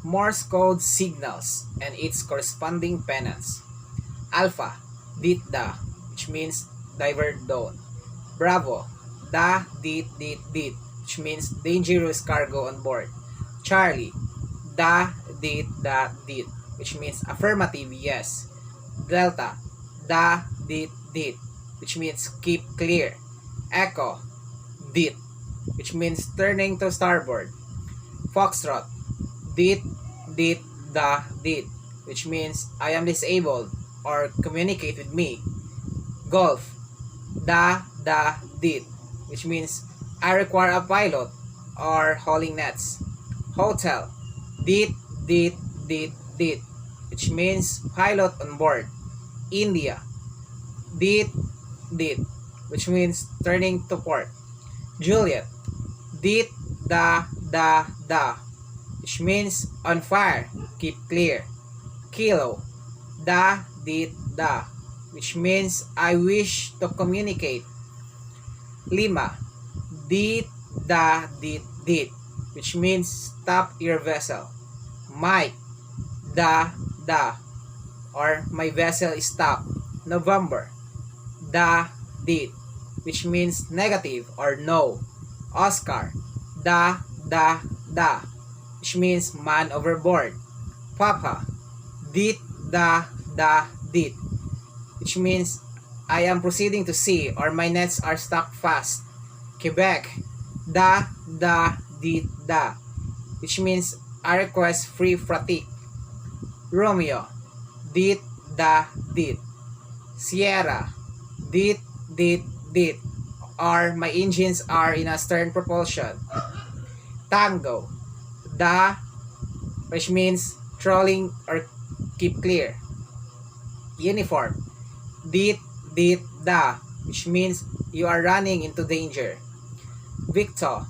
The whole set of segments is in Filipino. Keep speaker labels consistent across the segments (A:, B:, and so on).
A: Morse code signals and its corresponding pennants. Alpha, dit da, which means divert dawn. Bravo, da, dit, which means dangerous cargo on board. Charlie, da, dit, which means affirmative, yes. Delta, da, dit, which means keep clear. Echo, dit, which means turning to starboard. Foxtrot, dit, dit, which means I am disabled or communicate with me. Golf, dit, which means I require a pilot or hauling nets. Hotel, dit, which means pilot on board. India, dit, which means turning to port. Juliet, dit, da, which means on fire, keep clear. Kilo, dit, which means I wish to communicate. Lima, dit, dit, which means stop your vessel. Mike, da, or my vessel is stopped. November, dit, which means negative or no. Oscar, da, which means man overboard. Papa, dit, dit, which means I am proceeding to sea or my nets are stuck fast. Quebec, dit, which means I request free fatigue. Romeo, dit, dit. Sierra, dit, or my engines are in a stern propulsion. Tango, da, which means trolling or keep clear. Uniform, dit, da, which means you are running into danger. Victor,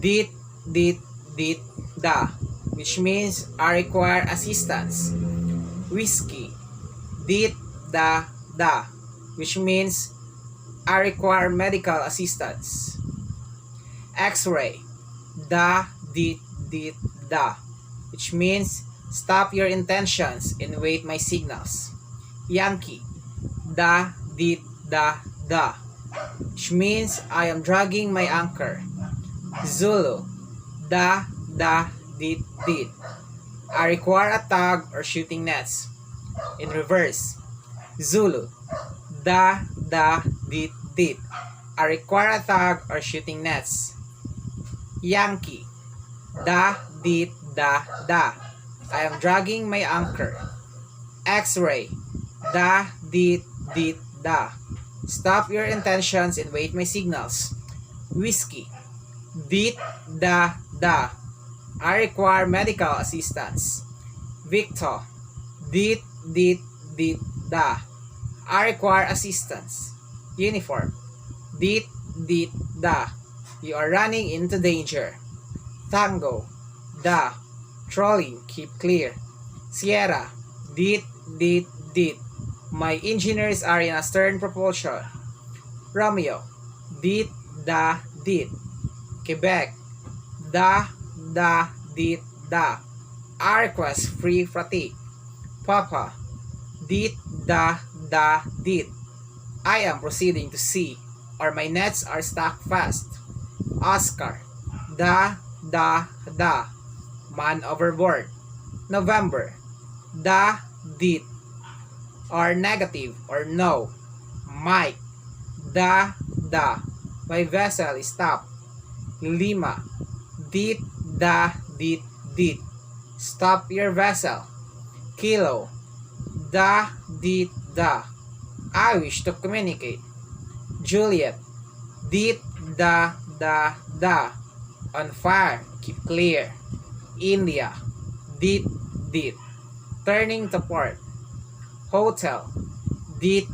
A: dit, da, which means I require assistance. Whiskey, dit, da, which means I require medical assistance. X-ray, dit, da, which means stop your intentions and wait my signals. Yankee, dit, da, which means I am dragging my anchor. Zulu, dit, I require a tug or shooting nets. In reverse, Zulu, dit, I require a tug or shooting nets. Yankee, dit, I am dragging my anchor. X-ray, dit, stop your intentions and wait my signals. Whiskey, dit, da, I require medical assistance. Victor, dit, da, I require assistance. Uniform, dit, da, you are running into danger. Tango, da, trolling, keep clear. Sierra, dit, my engineers are in a stern propulsion. Romeo, dit, dit. Quebec, dit, I request free fatigue. Papa, dit, dit. I am proceeding to sea or my nets are stuck fast. Oscar, da, man overboard. November, dit, or negative or no. Mike, da, my vessel is stopped. Lima, dit, dit, stop your vessel. Kilo, dit, I wish to communicate. Juliet, dit, da, on fire, keep clear. India, dit, turning to port. Hotel, dit,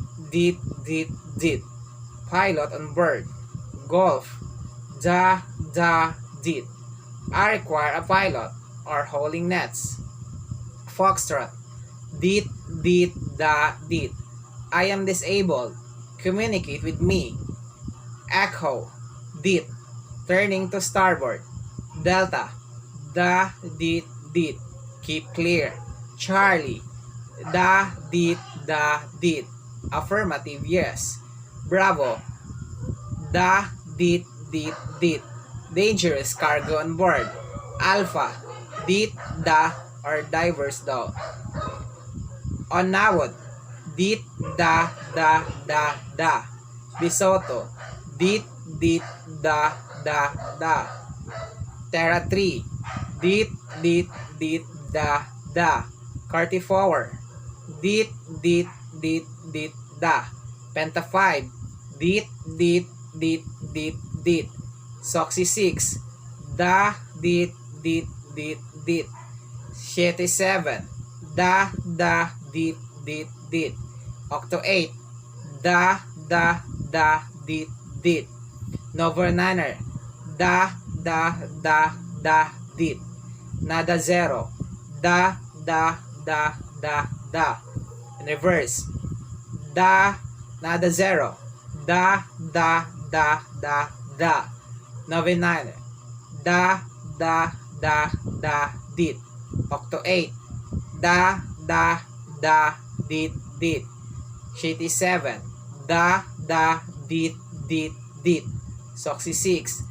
A: pilot on board. Golf, dit, I require a pilot or hauling nets. Foxtrot, dit, dit, I am disabled, communicate with me. Echo, dit, turning to starboard. Delta, dit, Keep clear. Charlie. Da, dit, da, dit. Affirmative, yes. Bravo. Da, dit, dit, dit. Dangerous cargo on board. Alpha. Dit, da, or divers daw. On nawod. Dit, da, da, da, da. Bisoto. Dit, dit, da, da, da. Terra 3. Dit, dit, dit, da, da. Cartifower. Dit, dit, dit, dit, da. Penta 5. Dit, dit, dit, dit, dit. Soxy 6. Da, dit, dit, dit, dit. 7. Da, da, dit, dit, dit. Octo 8. Da, da, da, dit, dit. Nova 9. Da, da, da, da, dit. Nada 0. Da, da, da, da, da. In reverse. Da, nada 0. Da, da, da, da, da. Nova 9. Da, da, da, da, dit. Octo 8. Da, da, da, dit, dit. Shitty 7. Da, da, dit, dit, dit. Soxy 6.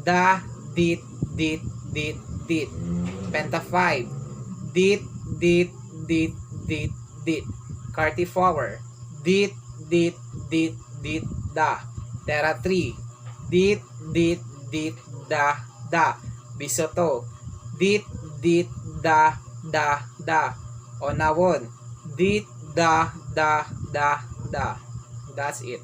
A: Da, dit, dit, dit, dit. Penta 5. Dit, dit, dit, dit, dit. Cartifower. Dit, dit, dit, dit, da. Terra 3. Dit, dit, dit, da, da. Bisoto. Dit, dit, da, da, da. Onawon. Dit, da, da, da, da. That's it.